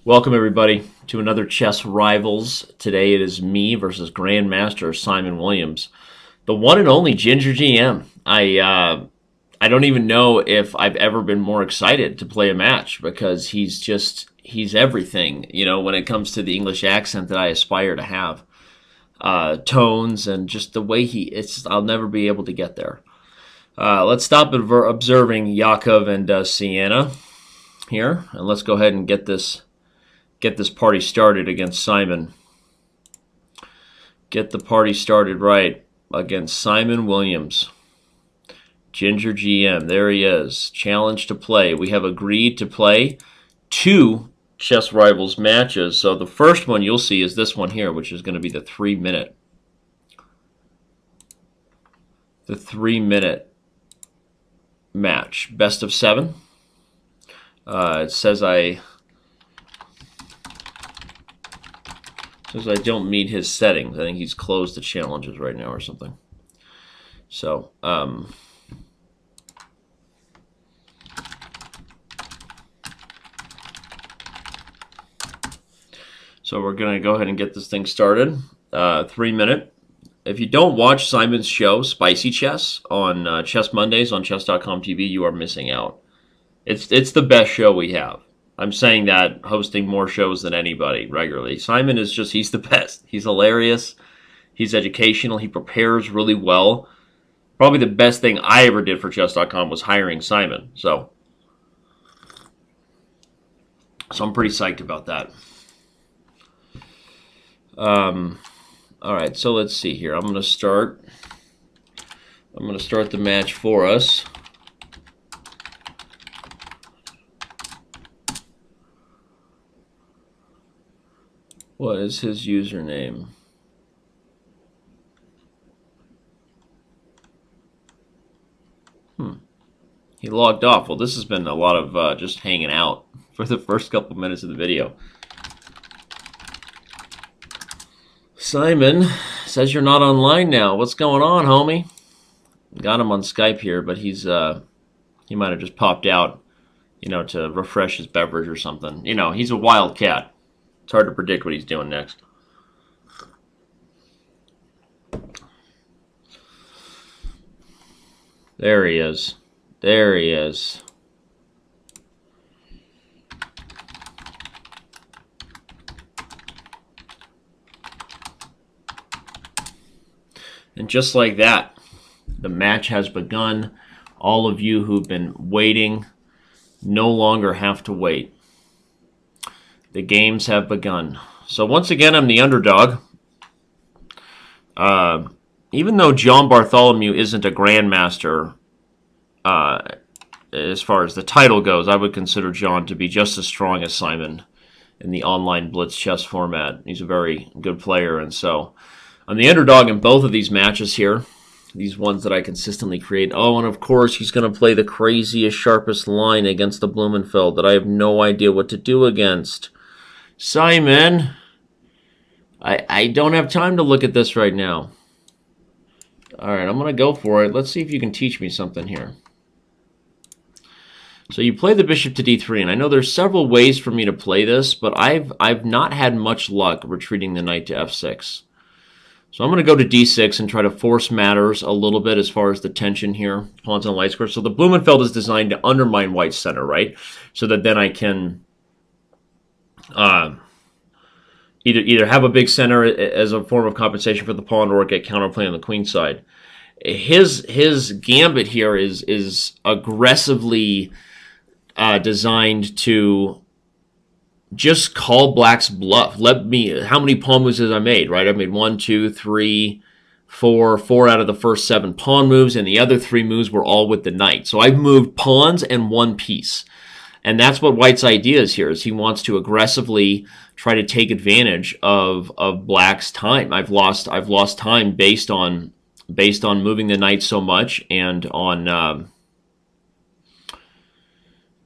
Welcome, everybody, to another Chess Rivals. Today it is me versus Grandmaster Simon Williams, the one and only Ginger GM. I don't even know if I've ever been more excited to play a match because he's everything, when it comes to the English accent that I aspire to have. Tones and just the way I'll never be able to get there. Let's stop observing Yakov and Sienna here, and let's go ahead and get this party started against Simon. Get the party started right against Simon Williams. Ginger GM, there he is. Challenge to play. We have agreed to play 2 Chess Rivals matches. So the first one you'll see is this one here, which is going to be the 3-minute. The 3-minute match. Best of 7. It says I don't meet his settings. I think he's closed the challenges right now or something. So, we're going to go ahead and get this thing started. 3-minute. If you don't watch Simon's show, Spicy Chess, on Chess Mondays on chess.com TV, you are missing out. It's the best show we have. I'm saying that hosting more shows than anybody regularly. Simon is he's the best. He's hilarious. He's educational. He prepares really well. Probably the best thing I ever did for chess.com was hiring Simon. So I'm pretty psyched about that. All right, so let's see here. I'm going to start the match for us. What is his username? He logged off. Well, this has been a lot of just hanging out for the first couple minutes of the video. Simon says you're not online now. What's going on, homie? Got him on Skype here, but he might have just popped out, to refresh his beverage or something. He's a wild cat. It's hard to predict what he's doing next. There he is. There he is. And just like that, the match has begun. All of you who've been waiting no longer have to wait. The games have begun. So once again, I'm the underdog. Even though John Bartholomew isn't a grandmaster, as far as the title goes, I would consider John to be just as strong as Simon in the online blitz chess format. He's a very good player, and so I'm the underdog in both of these matches here. These ones that I consistently create. Oh, and of course, he's going to play the craziest, sharpest line against the Blumenfeld that I have no idea what to do against. Simon, I don't have time to look at this right now. All right, I'm going to go for it. Let's see if you can teach me something here. So you play the bishop to d3, and I know there's several ways for me to play this, but I've not had much luck retreating the knight to f6. So I'm going to go to d6 and try to force matters a little bit as far as the tension here. Pawns on light square. So the Blumenfeld is designed to undermine white's center, right? So that then I can either have a big center as a form of compensation for the pawn or get counterplay on the queen side. His gambit here is aggressively designed to just call black's bluff. How many pawn moves have I made, right? I've made 1, 2, 3, 4 out of the first 7 pawn moves, and the other 3 moves were all with the knight. So I've moved pawns and 1 piece. And that's what White's idea is here, is he wants to aggressively try to take advantage of black's time. I've lost time based on moving the knight so much and on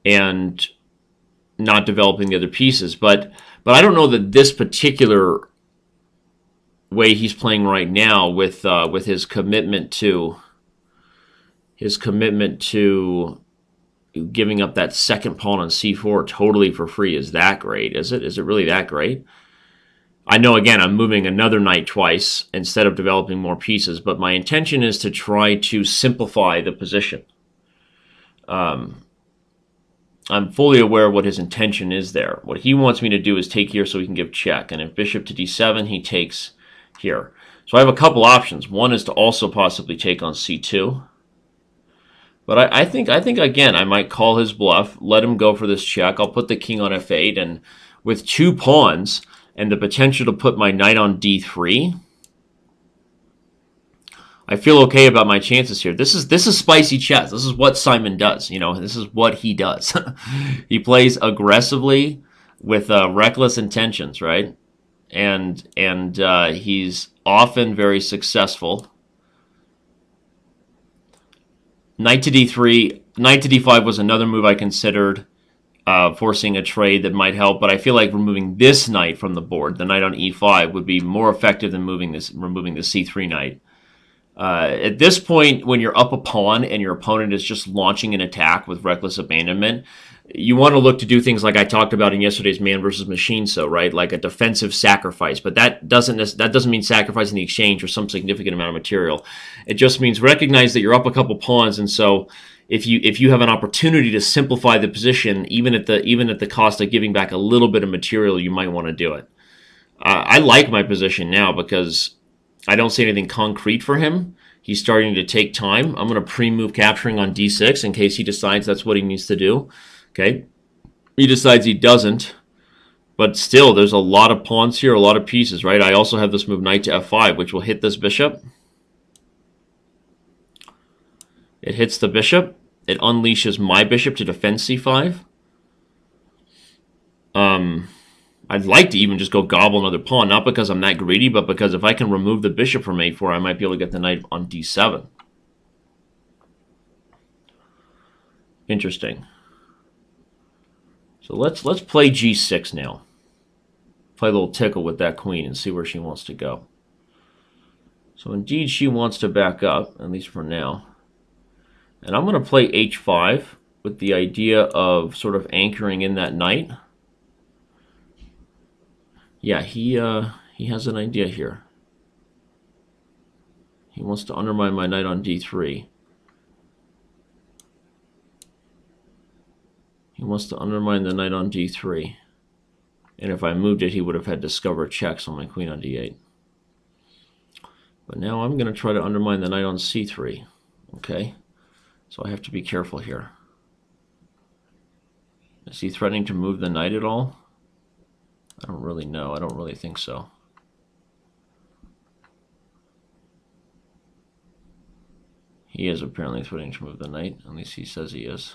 and not developing the other pieces. But I don't know that this particular way he's playing right now with his commitment to giving up that second pawn on c4 totally for free is that great, is it? Is it really that great? I know, again, I'm moving another knight twice instead of developing more pieces, but my intention is to try to simplify the position. I'm fully aware of what his intention is there. What he wants me to do is take here so he can give check, and if bishop to d7, he takes here. So I have a couple options. One is to also possibly take on c2. But I think again, I might call his bluff, let him go for this check. I'll put the king on f8, and with 2 pawns and the potential to put my knight on d3, I feel okay about my chances here. This is spicy chess. This is what Simon does. You know, this is what he does. He plays aggressively with reckless intentions, right? And he's often very successful. Knight to d3, knight to d5 was another move I considered, forcing a trade that might help, but I feel like removing this knight from the board, the knight on e5, would be more effective than removing the c3 knight. At this point, when you're up a pawn and your opponent is just launching an attack with reckless abandonment, you want to look to do things like I talked about in yesterday's Man versus Machine, so right, like a defensive sacrifice. But that doesn't mean sacrificing the exchange or some significant amount of material. It just means recognize that you're up a couple pawns, and so if you have an opportunity to simplify the position, even at the cost of giving back a little bit of material, you might want to do it. I like my position now because I don't see anything concrete for him. He's starting to take time. I'm going to pre-move capturing on d6 in case he decides that's what he needs to do. Okay, he decides he doesn't, but still, there's a lot of pawns here, a lot of pieces, right? I also have this move knight to f5, which will hit this bishop. It hits the bishop. It unleashes my bishop to defend c5. I'd like to even just go gobble another pawn, not because I'm that greedy, but because if I can remove the bishop from a4, I might be able to get the knight on d7. Interesting. So let's play g6 now. Play a little tickle with that queen and see where she wants to go. So indeed she wants to back up, at least for now. And I'm going to play h5 with the idea of sort of anchoring in that knight. Yeah, he has an idea here. He wants to undermine my knight on d3. He wants to undermine the knight on d3. And if I moved it, he would have had discover checks on my queen on d8. But now I'm going to try to undermine the knight on c3. Okay? So I have to be careful here. Is he threatening to move the knight at all? I don't really know. I don't really think so. He is apparently threatening to move the knight. At least he says he is.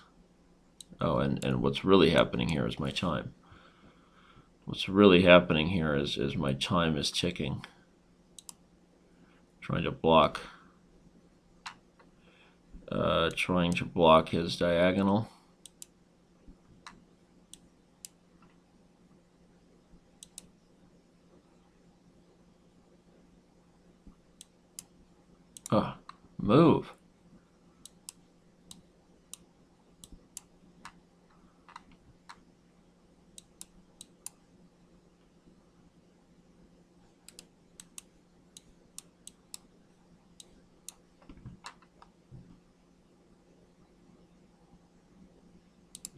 Oh, and what's really happening here is my time. What's really happening here is my time is ticking. Trying to block his diagonal. Oh, move.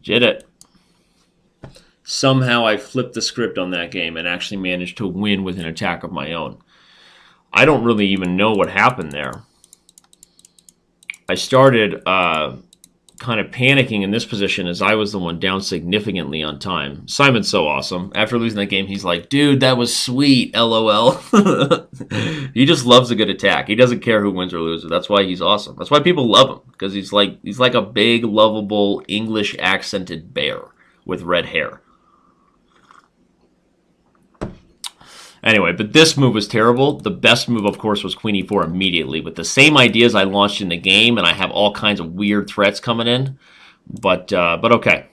Did it. Somehow I flipped the script on that game and actually managed to win with an attack of my own. I don't really even know what happened there. I started kind of panicking in this position as I was the one down significantly on time. Simon's so awesome. After losing that game, he's like, dude, that was sweet, LOL. He just loves a good attack. He doesn't care who wins or loses. That's why he's awesome. That's why people love him, because he's like a big, lovable, English accented bear with red hair. Anyway, but this move was terrible. The best move, of course, was queen e4 immediately. With the same ideas I launched in the game, and I have all kinds of weird threats coming in. But okay.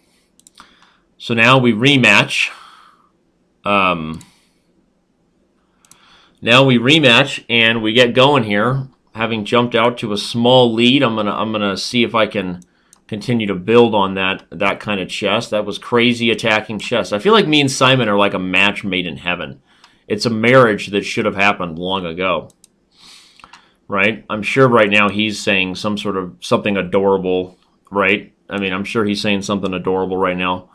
So now we rematch. Now we rematch, and we get going here. Having jumped out to a small lead, I'm gonna see if I can continue to build on that kind of chess. That was crazy attacking chess. I feel like me and Simon are like a match made in heaven. It's a marriage that should have happened long ago. Right? I'm sure right now he's saying something adorable, right? I mean, I'm sure he's saying something adorable right now.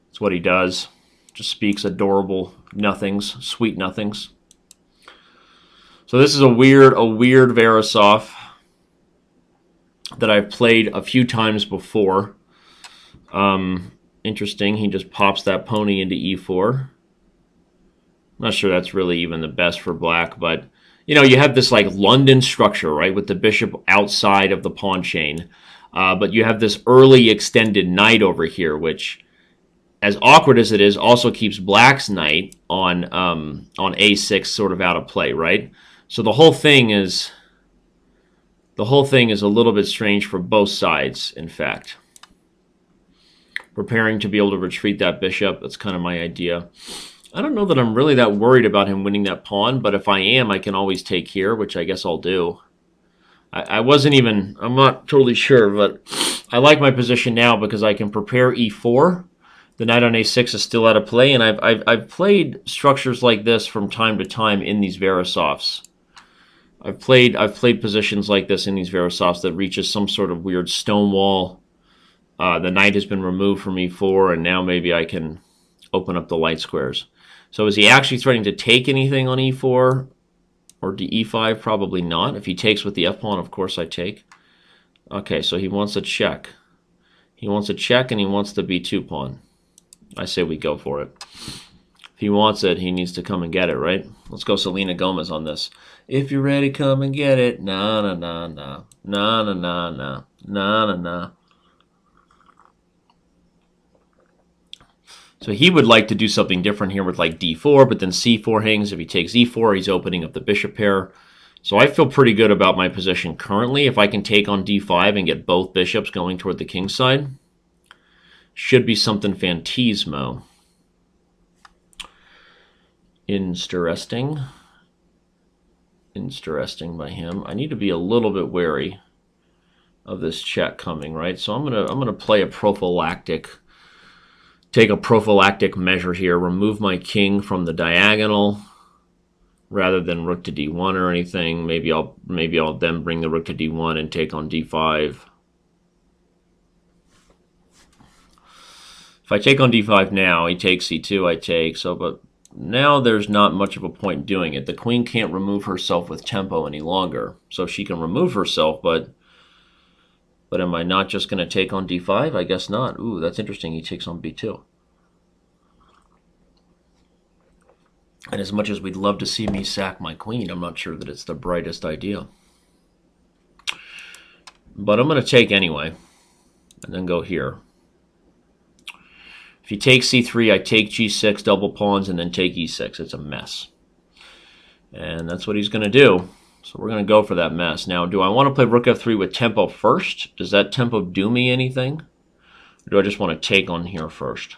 That's what he does. Just speaks adorable nothings, sweet nothings. So this is a weird Verisov that I've played a few times before. Interesting. He just pops that pony into e4. Not sure that's really even the best for black, but you know, you have this like London structure, right, with the bishop outside of the pawn chain. But you have this early extended knight over here, which, as awkward as it is, also keeps black's knight on a6 sort of out of play, right? So the whole thing is a little bit strange for both sides, in fact. Preparing to be able to retreat that bishop, that's kind of my idea. I don't know that I'm really that worried about him winning that pawn, but if I am, I can always take here, which I guess I'll do. I'm not totally sure, but I like my position now because I can prepare e4. The knight on a6 is still out of play, and I've played structures like this from time to time in these Verisovs. I've played positions like this in these Verisovs that reaches some sort of weird stone wall. The knight has been removed from e4, and now maybe I can open up the light squares. So is he actually threatening to take anything on e4 or e5? Probably not. If he takes with the f-pawn, of course I take. Okay, so he wants a check. He wants a check, and he wants the b2 pawn. I say we go for it. If he wants it, he needs to come and get it, right? Let's go Selena Gomez on this. If you're ready, come and get it. Na na na na. Na na na na. Na na na. So he would like to do something different here with like d4, but then c4 hangs. If he takes e4, he's opening up the bishop pair. So I feel pretty good about my position currently. If I can take on d5 and get both bishops going toward the king side, should be something fantismo. Interesting by him. I need to be a little bit wary of this check coming, right? So I'm gonna play a prophylactic. Take a prophylactic measure here, remove my king from the diagonal rather than rook to d1 or anything. Maybe I'll then bring the rook to d1 and take on d5. If I take on d5 now, he takes c2, I take. So, but now there's not much of a point doing it. The queen can't remove herself with tempo any longer. So she can remove herself, but am I not just going to take on d5? I guess not. Ooh, that's interesting. He takes on b2. And as much as we'd love to see me sack my queen, I'm not sure that it's the brightest idea. But I'm going to take anyway, and then go here. If he takes c3, I take g6, double pawns, and then take e6. It's a mess. And that's what he's going to do. So we're going to go for that mess. Now, do I want to play rook f3 with tempo first? Does that tempo do me anything? Or do I just want to take on here first?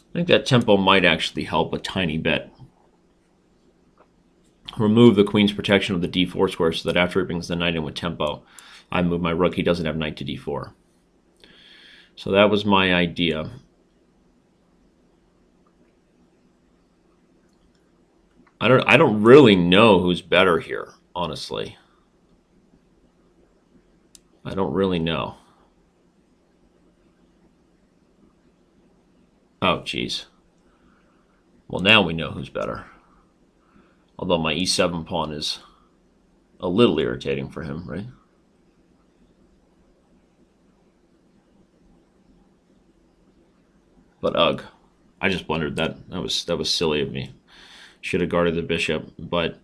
I think that tempo might actually help a tiny bit. Remove the queen's protection of the d4 square so that after he brings the knight in with tempo, I move my rook. He doesn't have knight to d4. So that was my idea. I don't really know who's better here, honestly. I don't really know. Oh, geez. Well, now we know who's better. Although my e7 pawn is a little irritating for him, right? But ugh, I just blundered that. That was silly of me. Should have guarded the bishop, but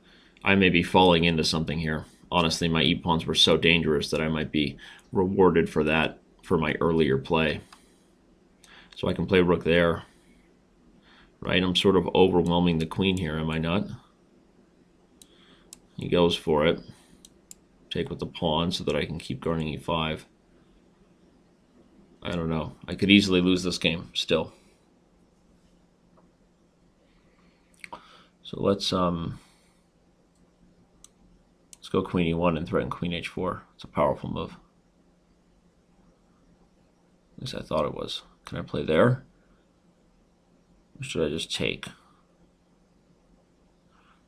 I may be falling into something here. Honestly, my e-pawns were so dangerous that I might be rewarded for that for my earlier play. So I can play rook there, right? I'm sort of overwhelming the queen here, am I not? He goes for it. Take with the pawn so that I can keep guarding e5. I don't know. I could easily lose this game still. So let's go queen e1 and threaten queen h4. It's a powerful move. At least I thought it was. Can I play there? Or should I just take?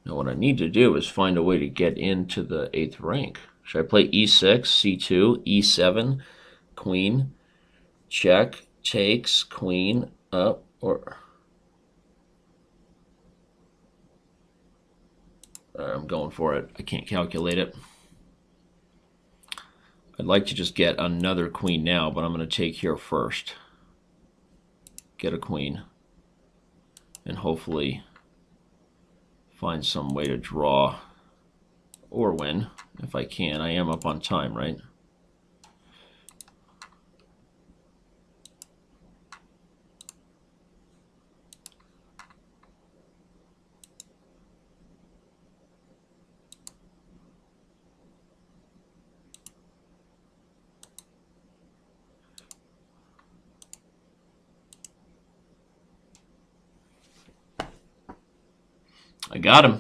Now what I need to do is find a way to get into the 8th rank. Should I play e6, c2, e7, queen, check, takes, queen, up, or... I'm going for it. I can't calculate it. I'd like to just get another queen now, but I'm going to take here first. Get a queen. And hopefully find some way to draw or win if I can. I am up on time, right? I got him.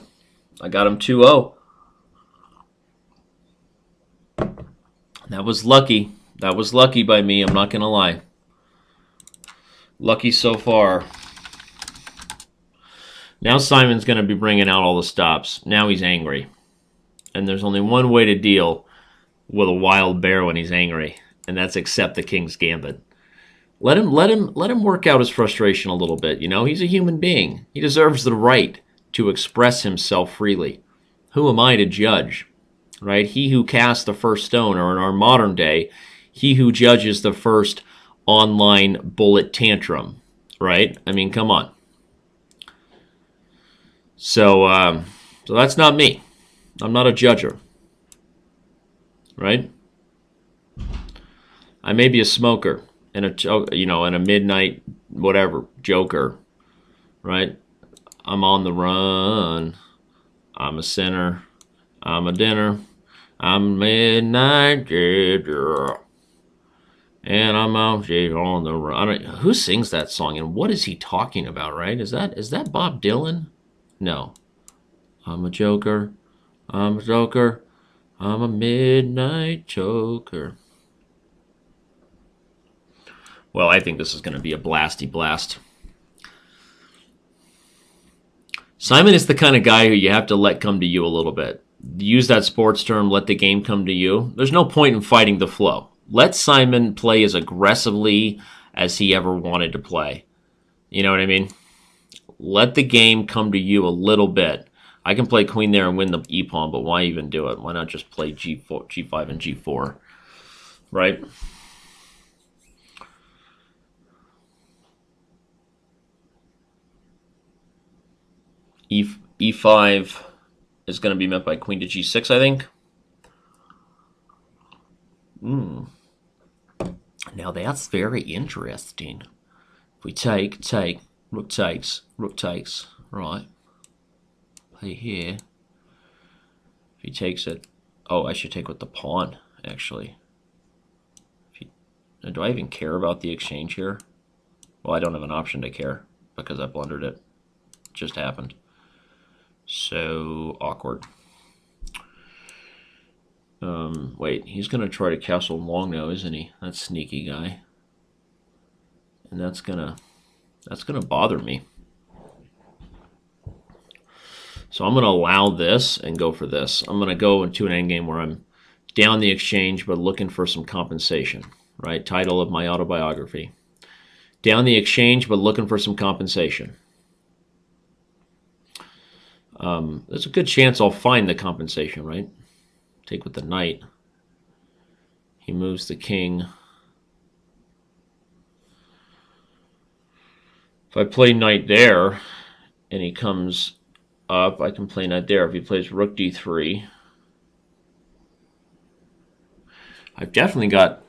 I got him 2-0. That was lucky. That was lucky by me, I'm not going to lie. Lucky so far. Now Simon's going to be bringing out all the stops. Now he's angry. And there's only one way to deal with a wild bear when he's angry, and that's accept the king's gambit. Let him work out his frustration a little bit. You know, he's a human being. He deserves the right to express himself freely. Who am I to judge, right? He who cast the first stone, or in our modern day, he who judges the first online bullet tantrum, right? I mean, come on. So that's not me. I'm not a judger, right? I may be a smoker and and a midnight whatever joker, right? I'm on the run. I'm a sinner. I'm a dinner. I'm a midnight joker. And I'm out here on the run. Who sings that song and what is he talking about, right? Is that Bob Dylan? No. I'm a joker. I'm a joker. I'm a midnight joker. Well, I think this is going to be a blasty blast. Simon is the kind of guy who you have to let come to you a little bit. Use that sports term, let the game come to you. There's no point in fighting the flow. Let Simon play as aggressively as he ever wanted to play. You know what I mean? Let the game come to you a little bit. I can play queen there and win the e-pawn, but why even do it? Why not just play g4, g5, and g4, right? E5 is going to be met by queen to g6, I think. Now that's very interesting. If we take, rook takes, right. Play here. If he takes it, oh, I should take with the pawn, actually. Do I even care about the exchange here? Well, I don't have an option to care because I blundered it. It just happened. So awkward. Wait, he's gonna try to castle long now, isn't he? That sneaky guy. And that's gonna bother me. So I'm gonna allow this and go for this. I'm gonna go into an endgame where I'm down the exchange but looking for some compensation. Right? Title of my autobiography. Down the exchange but looking for some compensation. There's a good chance I'll find the compensation, right? Take with the knight. He moves the king. If I play knight there, and he comes up, I can play knight there. If he plays rook d3, I've definitely got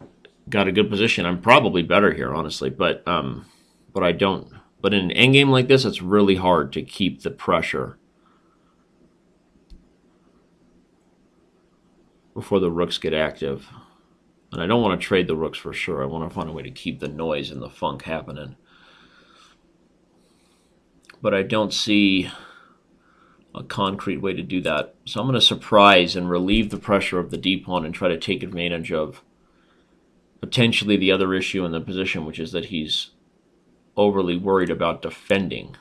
a good position. I'm probably better here, honestly, but I don't. But in an endgame like this, it's really hard to keep the pressure before the rooks get active. And I don't want to trade the rooks for sure. I want to find a way to keep the noise and the funk happening. But I don't see a concrete way to do that. So I'm going to surprise and relieve the pressure of the d-pawn and try to take advantage of potentially the other issue in the position, which is that he's overly worried about defending.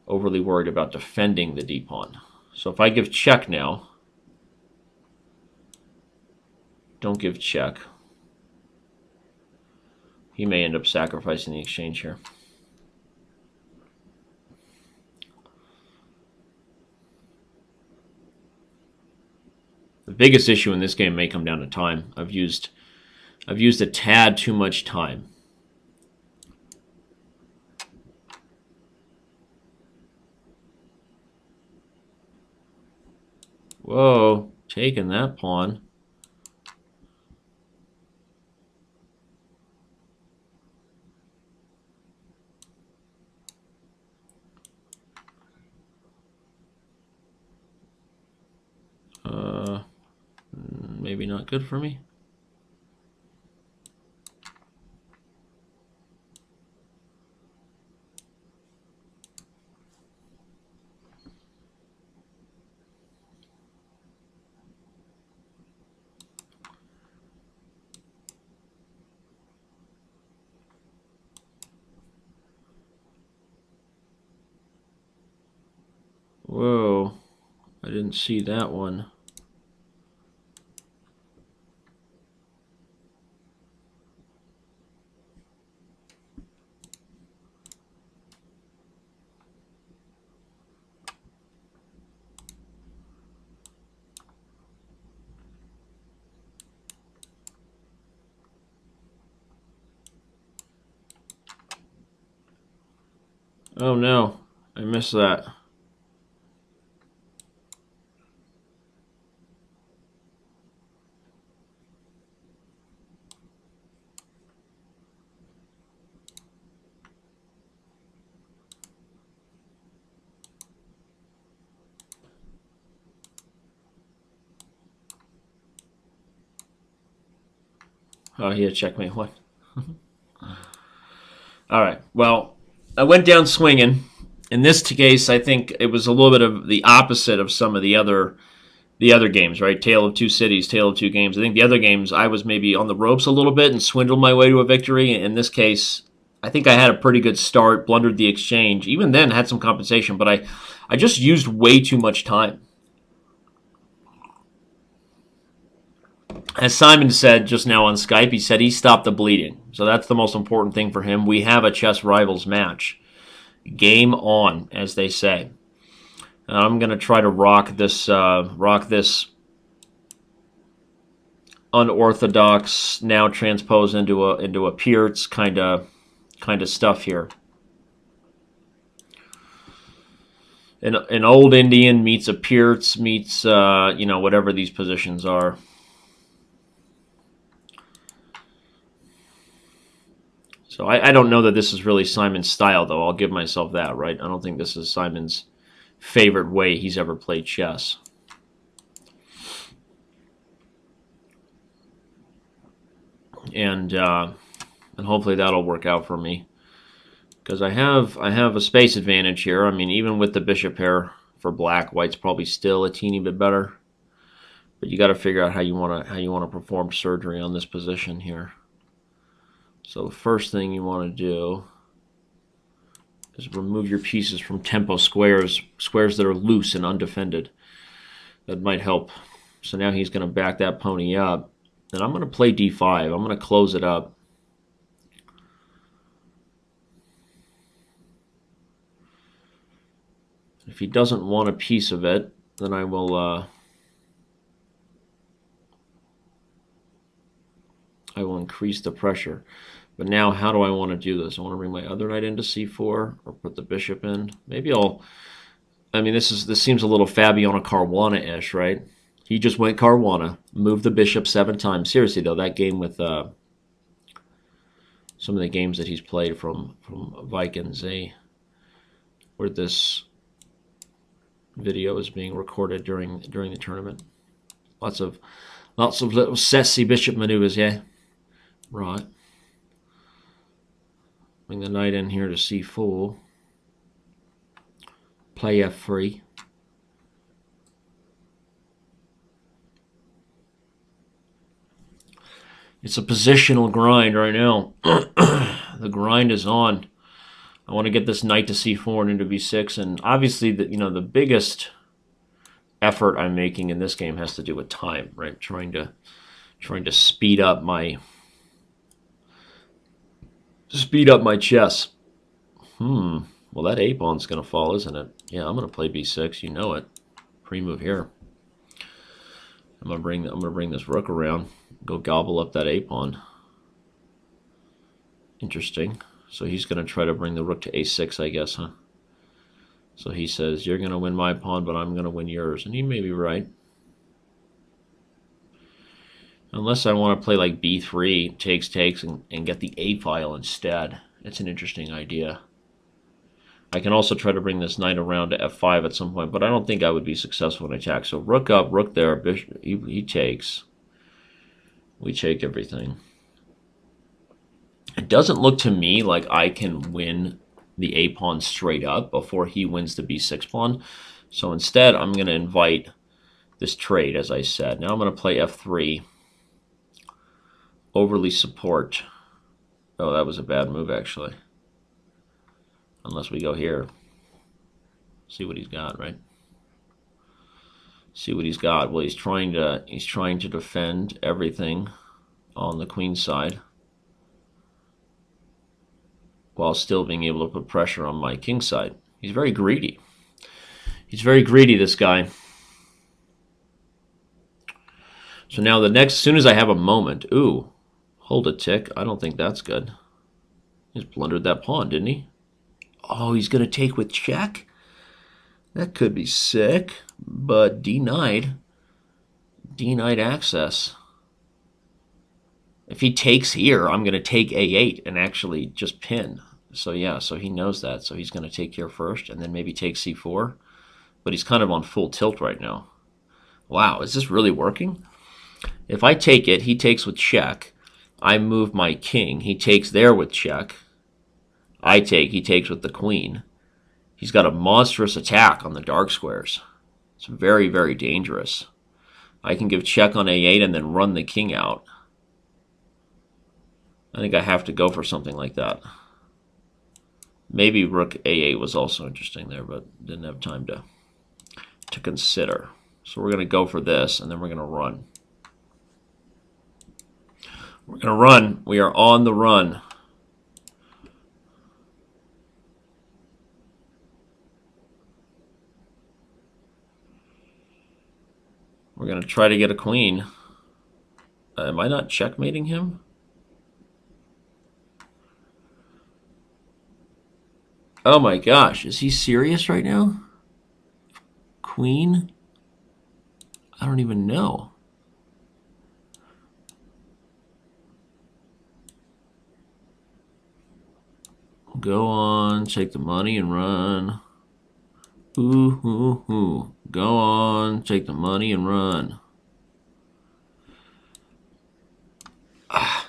Overly worried about defending the d-pawn. So if I give check now, don't give check, he may end up sacrificing the exchange here. The biggest issue in this game may come down to time. I've used a tad too much time. Whoa, taking that pawn. Maybe not good for me. Whoa, I didn't see that one. Oh no, I missed that. Oh, he had checkmate one. All right, well, I went down swinging. In this case, I think it was a little bit of the opposite of some of the other games, right? Tale of two cities, tale of two games. I think the other games I was maybe on the ropes a little bit and swindled my way to a victory. In this case, I think I had a pretty good start, blundered the exchange. Even then, had some compensation, but I just used way too much time. As Simon said just now on Skype, he said he stopped the bleeding. So that's the most important thing for him. We have a chess rivals match. Game on, as they say. I'm going to try to rock this unorthodox, now transposed into a Peertz kind of stuff here. An old Indian meets a Peertz meets whatever these positions are. So I don't know that this is really Simon's style, though. I'll give myself that, right? I don't think this is Simon's favorite way he's ever played chess. And hopefully that'll work out for me, because I have a space advantage here. I mean, even with the bishop pair for black, white's probably still a teeny bit better. But you got to figure out how you want to perform surgery on this position here. So the first thing you want to do is remove your pieces from tempo squares that are loose and undefended. That might help. So now he's going to back that pony up. And I'm going to play d5. I'm going to close it up. If he doesn't want a piece of it, then I will increase the pressure. But now, how do I want to do this? I want to bring my other knight into c4 or put the bishop in. Maybe I mean, this seems a little Fabiano Caruana-ish, right? He just went Caruana, moved the bishop 7 times. Seriously, though, that game with some of the games that he's played from Vikings, where this video is being recorded during the tournament. Lots of little sassy bishop maneuvers, yeah. Right. Bring the knight in here to c4. Play f3. It's a positional grind right now. The grind is on. I want to get this knight to c4 and into b6, and obviously, the biggest effort I'm making in this game has to do with time, right? Trying to speed up my chess. Well, that a-pawn's going to fall, isn't it? Yeah, I'm going to play b6. You know it. Pre-move here. I'm going to bring this rook around. Go gobble up that a-pawn. Interesting. So he's going to try to bring the rook to a6, I guess, huh? So he says, you're going to win my pawn, but I'm going to win yours. And he may be right. Unless I want to play like b3, takes, and get the a file instead. It's an interesting idea. I can also try to bring this knight around to f5 at some point, but I don't think I would be successful in attack. So rook up, rook there, bishop, he takes. We take everything. It doesn't look to me like I can win the a-pawn straight up before he wins the b6 pawn. So instead, I'm going to invite this trade, as I said. Now I'm going to play f3. Overly support. Oh, that was a bad move, actually. Unless we go here. See what he's got, right? See what he's got. Well, he's trying to defend everything on the queen side while still being able to put pressure on my king side. He's very greedy. He's very greedy, this guy. So now as soon as I have a moment, ooh, hold a tick. I don't think that's good. He just blundered that pawn, didn't he? Oh, he's going to take with check? That could be sick, but denied. Denied access. If he takes here, I'm going to take a8 and actually just pin. So yeah, so he knows that. So he's going to take here first and then maybe take c4. But he's kind of on full tilt right now. Wow, is this really working? If I take it, he takes with check. I move my king. He takes there with check. I take, he takes with the queen. He's got a monstrous attack on the dark squares. It's very, very dangerous. I can give check on a8 and then run the king out. I think I have to go for something like that. Maybe rook a8 was also interesting there, but didn't have time to consider. So we're going to go for this, and then we're going to run. We're going to run. We are on the run. We're going to try to get a queen. Am I not checkmating him? Oh my gosh, is he serious right now? Queen? I don't even know. Go on, take the money and run. Ooh, ooh, ooh. Go on, take the money and run. Ah.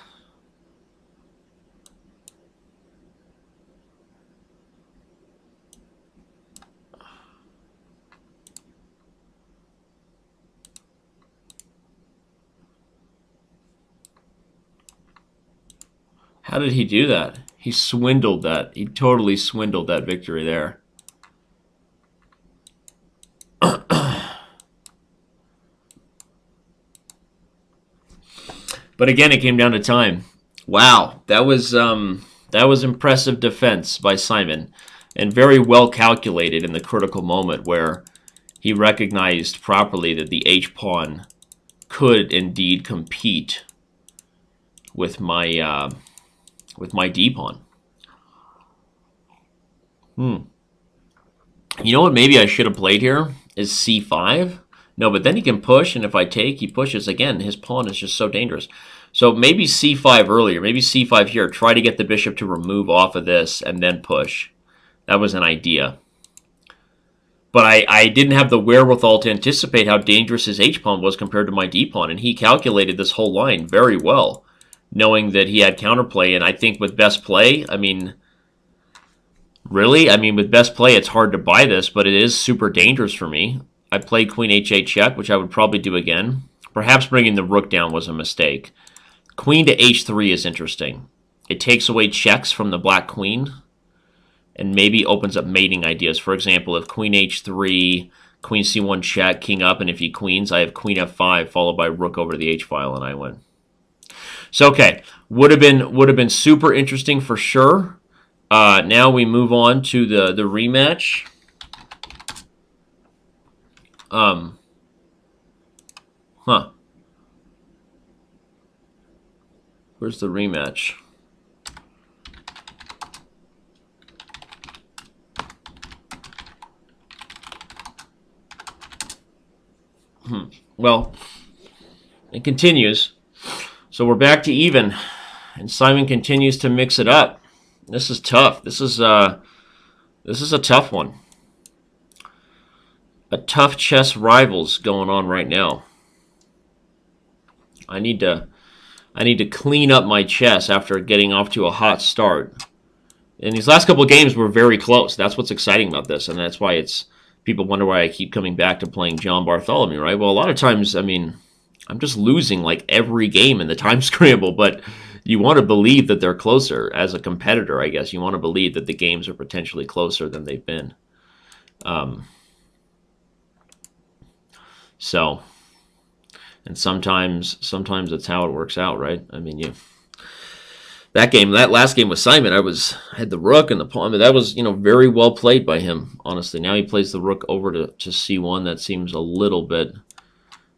How did he do that? He swindled that. He totally swindled that victory there. But again, it came down to time. Wow, that was impressive defense by Simon, and very well calculated in the critical moment where he recognized properly that the H-pawn could indeed compete with my D-pawn. You know what maybe I should have played here is C5. No, but then he can push, and if I take, he pushes again. His pawn is just so dangerous. So maybe C5 earlier, maybe C5 here. Try to get the bishop to remove off of this and then push. That was an idea. But I didn't have the wherewithal to anticipate how dangerous his H-pawn was compared to my D-pawn, and he calculated this whole line very well, knowing that he had counterplay. And I think with best play, I mean, Really? I mean, with best play, it's hard to buy this, but it is super dangerous for me. I played queen h8 check, which I would probably do again. Perhaps bringing the rook down was a mistake. Queen to h3 is interesting. It takes away checks from the black queen and maybe opens up mating ideas. For example, if queen h3, queen c1 check, king up, and if he queens, I have queen f5 followed by rook over the h file, and I win. So okay, would have been super interesting for sure. Now we move on to the rematch. Where's the rematch? Well, it continues. So we're back to even, and Simon continues to mix it up. This is tough. This is a tough one. A tough chess rivals going on right now. I need to clean up my chess after getting off to a hot start. And these last couple of games were very close. That's what's exciting about this, and that's why people wonder why I keep coming back to playing John Bartholomew, right? Well, a lot of times, I mean, I'm just losing like every game in the time scramble, but you want to believe that they're closer as a competitor, I guess. You want to believe that the games are potentially closer than they've been. So, and sometimes it's how it works out, right? I mean, that last game with Simon, I had the rook and the pawn. I mean, that was, very well played by him, honestly. Now he plays the rook over to c1. That seems a little bit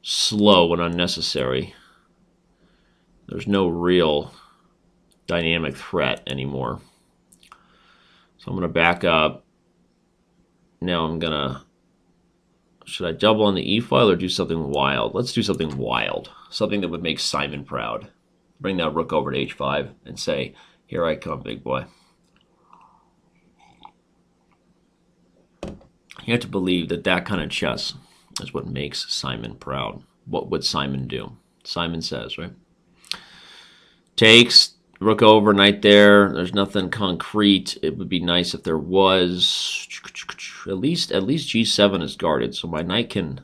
slow and unnecessary. There's no real dynamic threat anymore. So I'm going to back up. Now I'm going to... Should I double on the e-file or do something wild? Let's do something wild. Something that would make Simon proud. Bring that rook over to h5 and say, here I come, big boy. You have to believe that kind of chess is what makes Simon proud. What would Simon do? Simon says, right? Takes, rook over, knight there. There's nothing concrete. It would be nice if there was. At least g7 is guarded, so my knight can,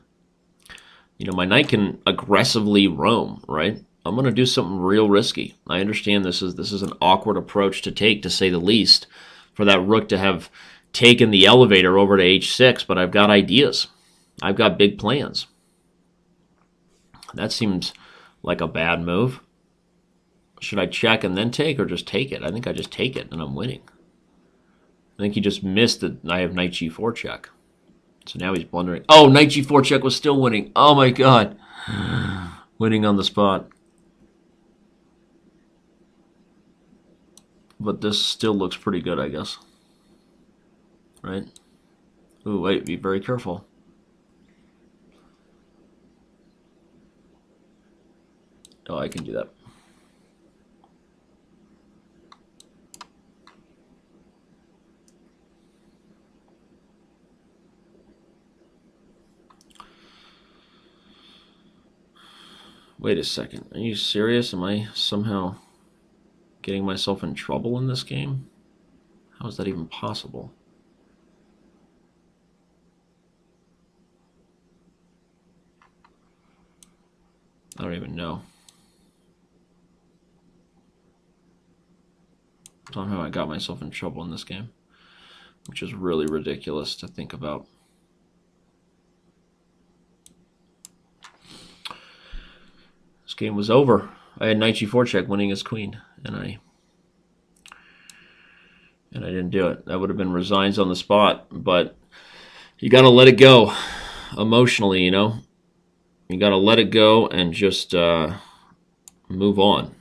aggressively roam, right? I'm going to do something real risky. I understand this is an awkward approach to take, to say the least, for that rook to have taken the elevator over to h6, but I've got ideas. I've got big plans. That seems like a bad move. Should I check and then take, or just take it? I think I just take it, and I'm winning. I think he just missed that I have knight g4 check. So now he's blundering. Oh, knight g4 check was still winning. Oh, my God. Winning on the spot. But this still looks pretty good, I guess. Right? Ooh, wait, be very careful. Oh, I can do that. Wait a second. Are you serious? Am I somehow getting myself in trouble in this game? How is that even possible? I don't even know. Somehow I got myself in trouble in this game, which is really ridiculous to think about. This game was over. I had knight g4 check winning his queen, and I didn't do it. That would have been resigns on the spot, but you got to let it go emotionally, You got to let it go and just move on.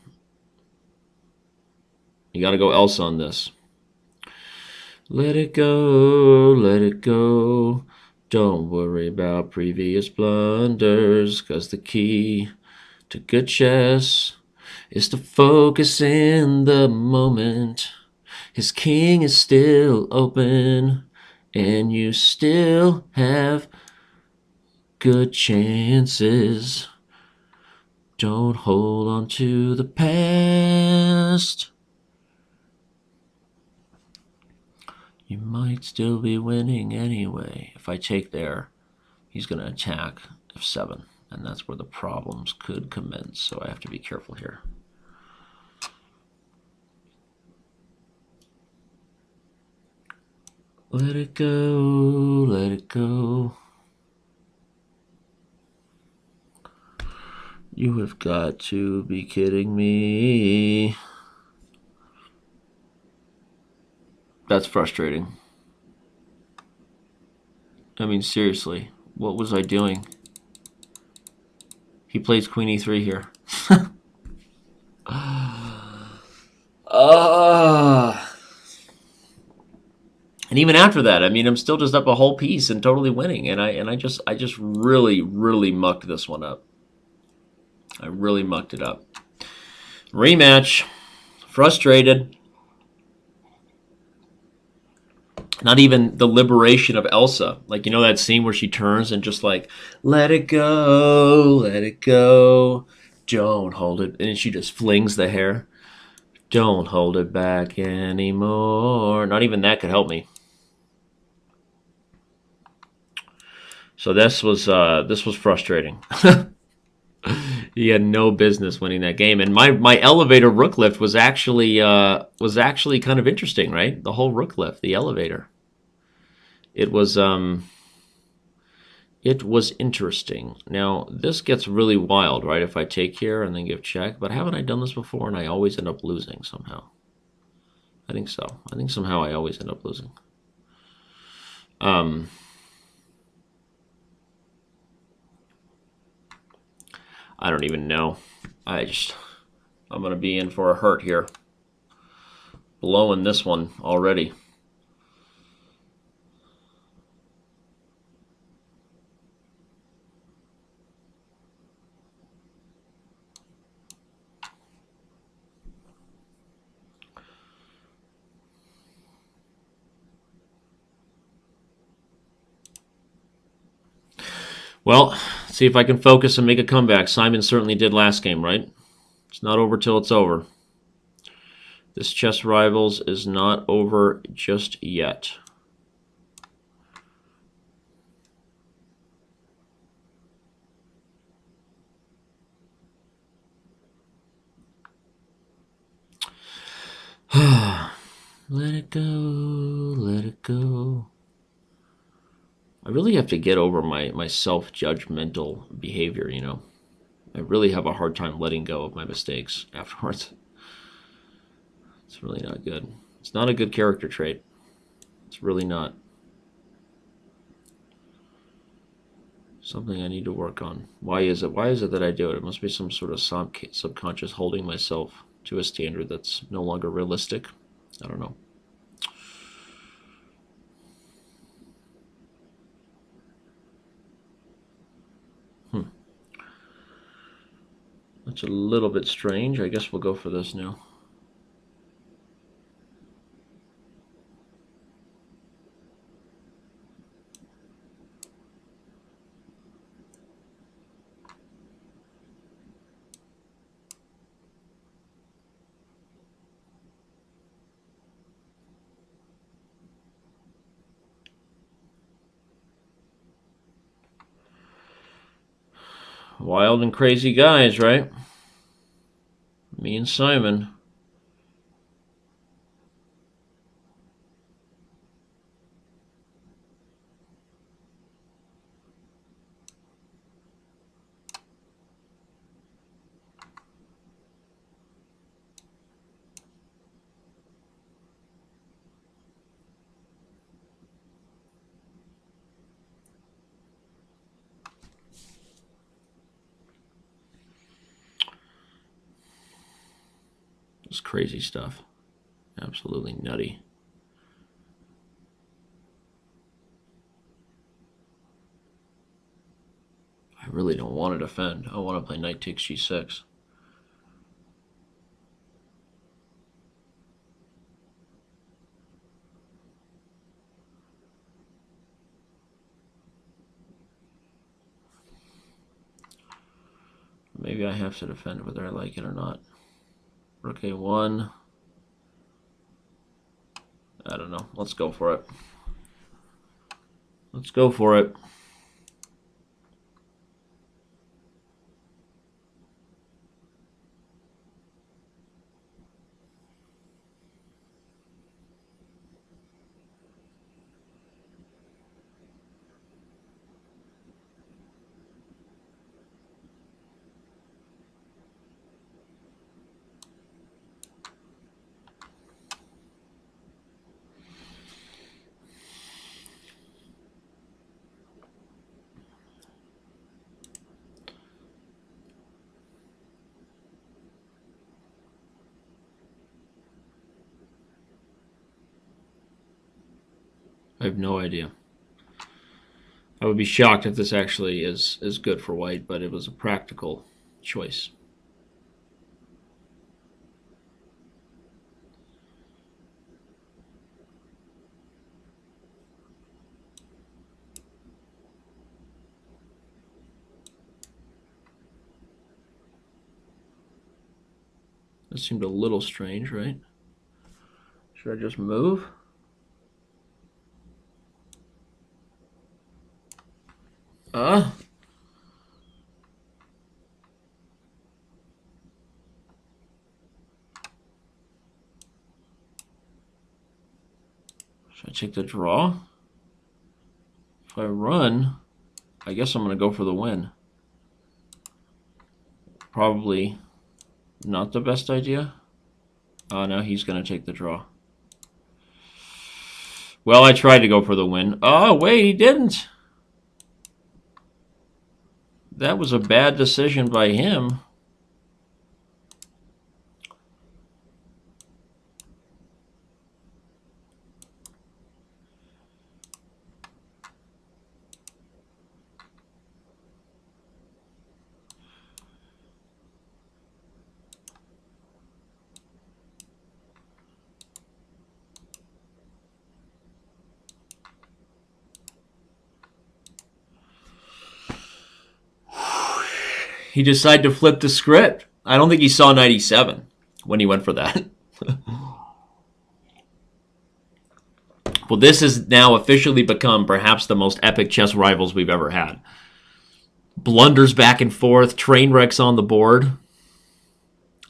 You got to go else on this. Let it go, let it go. Don't worry about previous blunders, 'cause the key to good chess is to focus in the moment. His king is still open, and you still have good chances. Don't hold on to the past. You might still be winning anyway. If I take there, he's going to attack f7, and that's where the problems could commence, so I have to be careful here. Let it go, let it go. You have got to be kidding me. That's frustrating. I mean, seriously, what was I doing? He plays queen e3 here. And even after that, I mean, I'm still just up a whole piece and totally winning. And I just really mucked this one up. I really mucked it up. Rematch. Frustrated. Not even the liberation of Elsa. Like, you know that scene where she turns and just like, let it go, let it go. Don't hold it. And she just flings the hair. Don't hold it back anymore. Not even that could help me. So this was frustrating. He had no business winning that game, and my elevator rook lift was actually kind of interesting, right? The whole rook lift, the elevator. It was interesting. Now this gets really wild, right? If I take here and then give check, but haven't I done this before? And I always end up losing somehow. I think so. I think somehow I always end up losing. I don't even know. I'm going to be in for a hurt here. Blowing this one already. Well, see if I can focus and make a comeback. Simon certainly did last game, right? It's not over till it's over. This Chess Rivals is not over just yet. Let it go, let it go. I really have to get over my self-judgmental behavior, you know. I really have a hard time letting go of my mistakes afterwards. It's really not good. It's not a good character trait. It's really not. Something I need to work on. Why is it? Why is it that I do it? It must be some sort of subconscious holding myself to a standard that's no longer realistic. I don't know. That's a little bit strange. I guess we'll go for this now. Wild and crazy guys, right? Me and Simon. It's crazy stuff. Absolutely nutty. I really don't want to defend. I want to play knight takes g6. Maybe I have to defend whether I like it or not. Rook a1. I don't know. Let's go for it. Let's go for it. I have no idea. I would be shocked if this actually is good for white, but it was a practical choice. That seemed a little strange, right? Should I just move? Should I take the draw? If I run, I guess I'm going to go for the win. Probably not the best idea. Oh, no, he's going to take the draw. Well, I tried to go for the win. Oh, wait, he didn't. That was a bad decision by him. He decided to flip the script. I don't think he saw 97 when he went for that. Well, this has now officially become perhaps the most epic chess rivals we've ever had. Blunders back and forth, train wrecks on the board.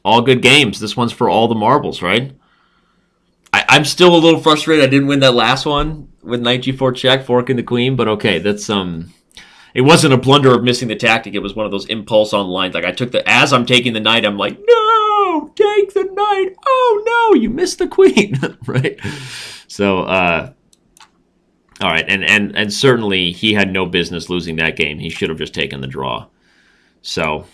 All good games. This one's for all the marbles, right? I'm still a little frustrated I didn't win that last one with knight g4 check, forking the queen, but okay, that's it wasn't a blunder of missing the tactic. It was one of those impulse on lines. Like I took as I'm taking the knight, I'm like, no, take the knight. Oh no, you missed the queen, right? So, all right, and certainly he had no business losing that game. He should have just taken the draw. So,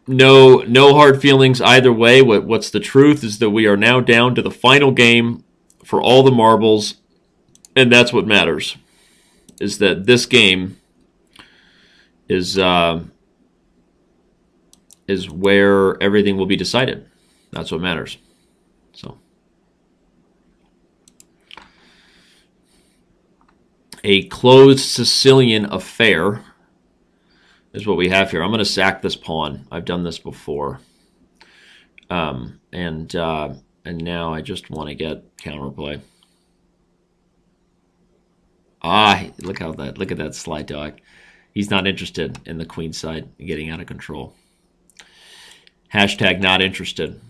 no hard feelings either way. What's the truth is that we are now down to the final game for all the marbles, and that's what matters. Is that this game is where everything will be decided. That's what matters. So, a closed Sicilian affair is what we have here. I'm going to sack this pawn. I've done this before, and now I just want to get counterplay. Look at that sly dog. He's not interested in the queen side getting out of control. Hashtag not interested.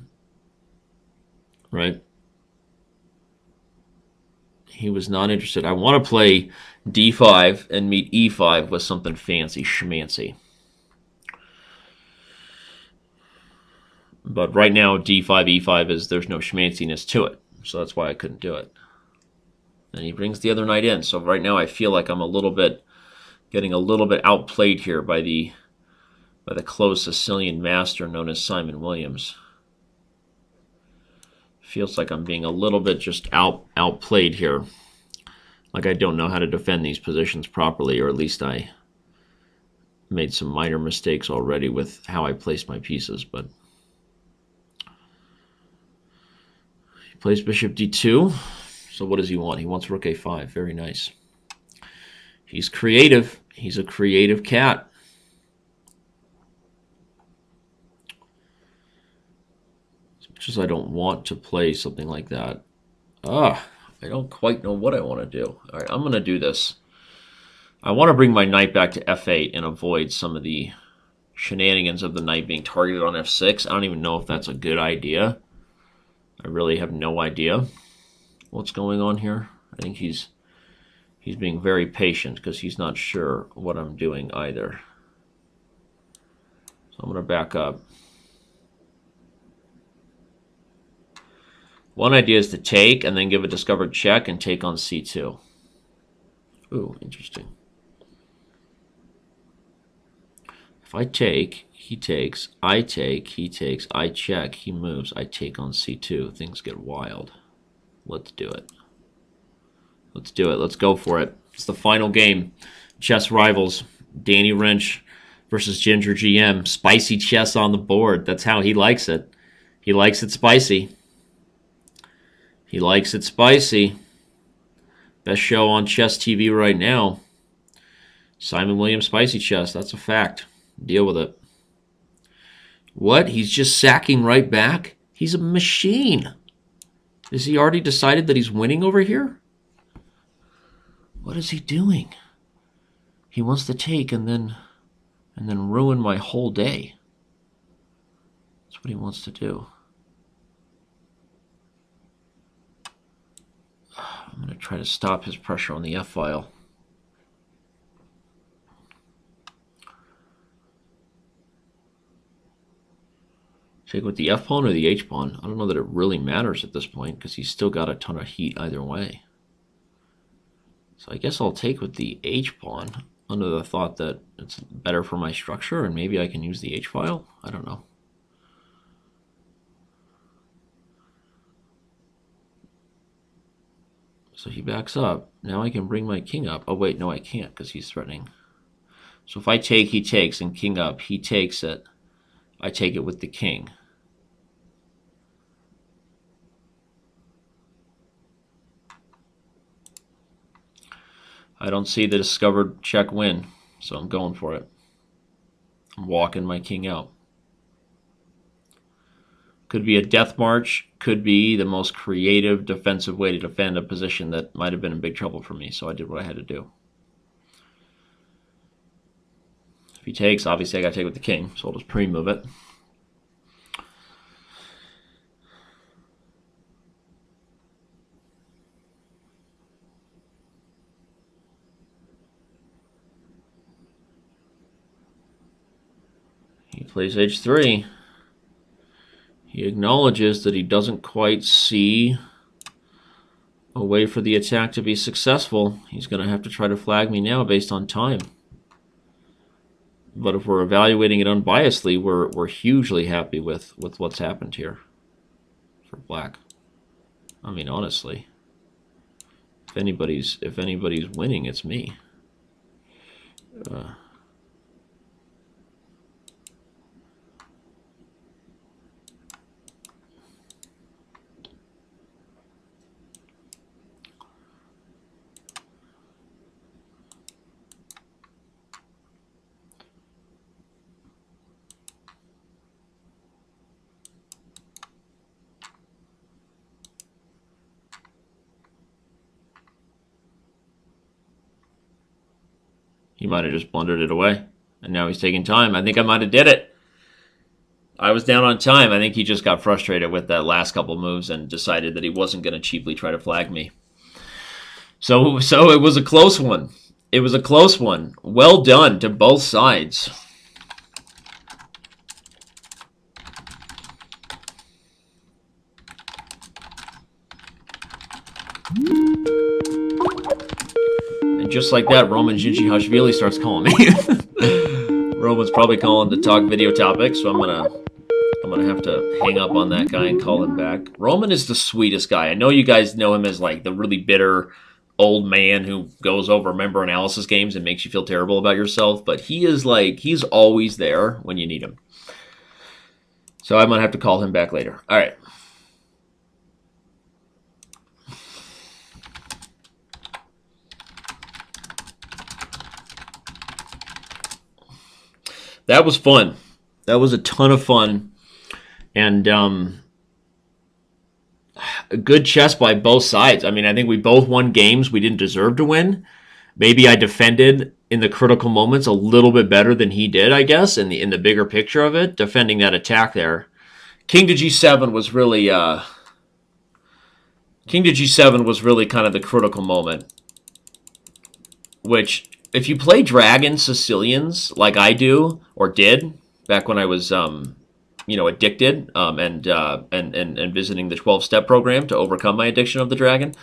Right? He was not interested. I want to play d5 and meet e5 with something fancy, schmancy. But right now, d5, e5 there's no schmanciness to it. So that's why I couldn't do it. And he brings the other knight in. So right now I feel like I'm getting a little bit outplayed here by the closed Sicilian master known as Simon Williams. Feels like I'm being a little bit just outplayed here. Like I don't know how to defend these positions properly, or at least I made some minor mistakes already with how I placed my pieces. But he plays bishop d2. So what does he want? He wants rook a5. Very nice. He's creative. He's a creative cat. As much as I don't want to play something like that, Ah, I don't quite know what I want to do. All right, I'm going to do this. I want to bring my knight back to f8 and avoid some of the shenanigans of the knight being targeted on f6. I don't even know if that's a good idea. I really have no idea what's going on here. I think he's being very patient because he's not sure what I'm doing either. So I'm going to back up. One idea is to take and then give a discovered check and take on c2. Ooh, interesting. If I take, he takes, I take, he takes, I check, he moves, I take on c2. Things get wild. Let's do it. Let's do it. Let's go for it. It's the final game. Chess Rivals. Danny Rensch versus Ginger GM. Spicy chess on the board. That's how he likes it. He likes it spicy. He likes it spicy. Best show on Chess TV right now. Simon Williams Spicy Chess. That's a fact. Deal with it. What? He's just sacking right back? He's a machine. Has he already decided that he's winning over here? What is he doing? He wants to take and then ruin my whole day. That's what he wants to do. I'm going to try to stop his pressure on the F-file. Take with the F-pawn or the H-pawn? I don't know that it really matters at this point because he's still got a ton of heat either way. So I guess I'll take with the H-pawn under the thought that it's better for my structure and maybe I can use the H-file. I don't know. So he backs up. Now I can bring my king up. Oh wait, no I can't because he's threatening. So if I take, he takes, and king up, he takes it. I take it with the king. I don't see the discovered check win, so I'm going for it. I'm walking my king out. Could be a death march, could be the most creative defensive way to defend a position that might have been in big trouble for me, so I did what I had to do. If he takes, obviously I got to take with the king, so I'll just pre-move it. He plays h3. He acknowledges that he doesn't quite see a way for the attack to be successful. He's going to have to try to flag me now based on time. But if we're evaluating it unbiasedly, we're hugely happy with what's happened here for black. I mean, honestly, if anybody's winning, it's me. He might have just blundered it away, and now he's taking time. I think I might have did it. I was down on time. I think he just got frustrated with that last couple moves and decided that he wasn't going to cheaply try to flag me. So it was a close one. It was a close one. Well done to both sides. And just like that, Roman Ginchihashvili starts calling me. Roman's probably calling to talk video topics, so I'm gonna have to hang up on that guy and call him back. Roman is the sweetest guy. I know you guys know him as like the really bitter old man who goes over member analysis games and makes you feel terrible about yourself, but he is like, he's always there when you need him. So I'm gonna have to call him back later. All right. That was fun. That was a ton of fun. And good chess by both sides. I mean, I think we both won games we didn't deserve to win. Maybe I defended in the critical moments a little bit better than he did, I guess, in the bigger picture of it, defending that attack there. King to G7 was really kind of the critical moment. Which, if you play Dragon Sicilians like I do or did back when I was addicted and visiting the 12-step program to overcome my addiction of the dragon,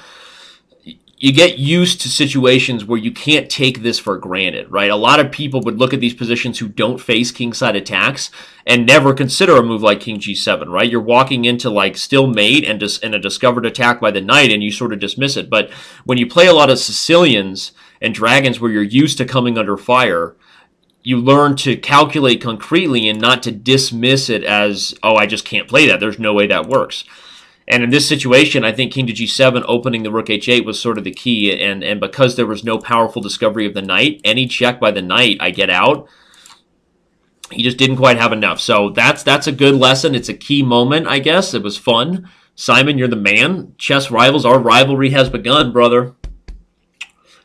you get used to situations where you can't take this for granted, right? A lot of people would look at these positions who don't face kingside attacks and never consider a move like King G7, right? You're walking into like still mate and a discovered attack by the knight, and you sort of dismiss it. But when you play a lot of Sicilians and dragons where you're used to coming under fire, you learn to calculate concretely and not to dismiss it as, oh, I just can't play that. There's no way that works. And in this situation, I think King to G7 opening the Rook H8 was sort of the key. And because there was no powerful discovery of the knight, any check by the knight, I get out. He just didn't quite have enough. So that's a good lesson. It's a key moment, I guess. It was fun. Simon, you're the man. Chess Rivals, our rivalry has begun, brother.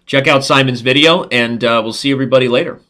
Check out Simon's video, and we'll see everybody later.